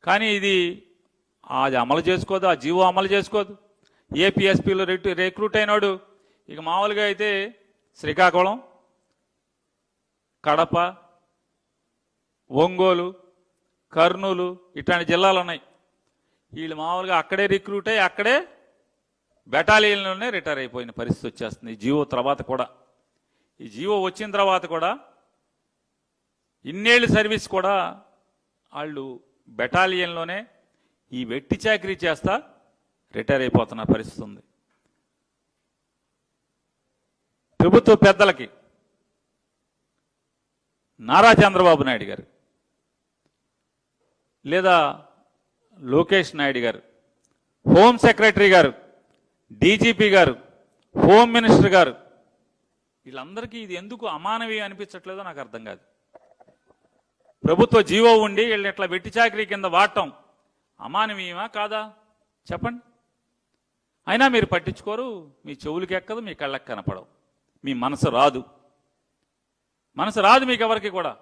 కానీ ఇది అది అమలు చేసుకోదు, ఆ జీవో అమలు చేసుకోదు. ఏపీఎస్పీలో రిక్రూట్ అయినాడు ఇక మామూలుగా అయితే శ్రీకాకుళం, కడప, ఒంగోలు, కర్నూలు ఇట్లాంటి జిల్లాలు ఉన్నాయి. వీళ్ళు మామూలుగా అక్కడే రిక్రూట్ అయ్యి అక్కడే బెటాలియన్లోనే రిటైర్ అయిపోయిన పరిస్థితి వచ్చేస్తుంది. ఈ జీవో తర్వాత కూడా, ఈ జీవో వచ్చిన తర్వాత కూడా ఇన్నేళ్ళు సర్వీస్ కూడా వాళ్ళు బెటాలియన్లోనే ఈ వెట్టి చాకరీ చేస్తా రిటైర్ అయిపోతున్న పరిస్థితి ఉంది. ప్రభుత్వ పెద్దలకి నారా చంద్రబాబు నాయుడు గారు లేదా లోకేష్ నాయుడు గారు, హోమ్ సెక్రటరీ గారు, డీజీపీ గారు, హోమ్ మినిస్టర్ గారు, వీళ్ళందరికీ ఇది ఎందుకు అమానవీయం అనిపించట్లేదో నాకు అర్థం కాదు. ప్రభుత్వ జీవో ఉండి వీళ్ళని ఇట్లా వెట్టి చాకరీ కింద వాడటం అమానవీయమా కాదా చెప్పండి. అయినా మీరు పట్టించుకోరు, మీ చెవులకి ఎక్కదు, మీ కళ్ళకి కనపడవు, మీ మనసు రాదు మీకు ఎవరికి కూడా.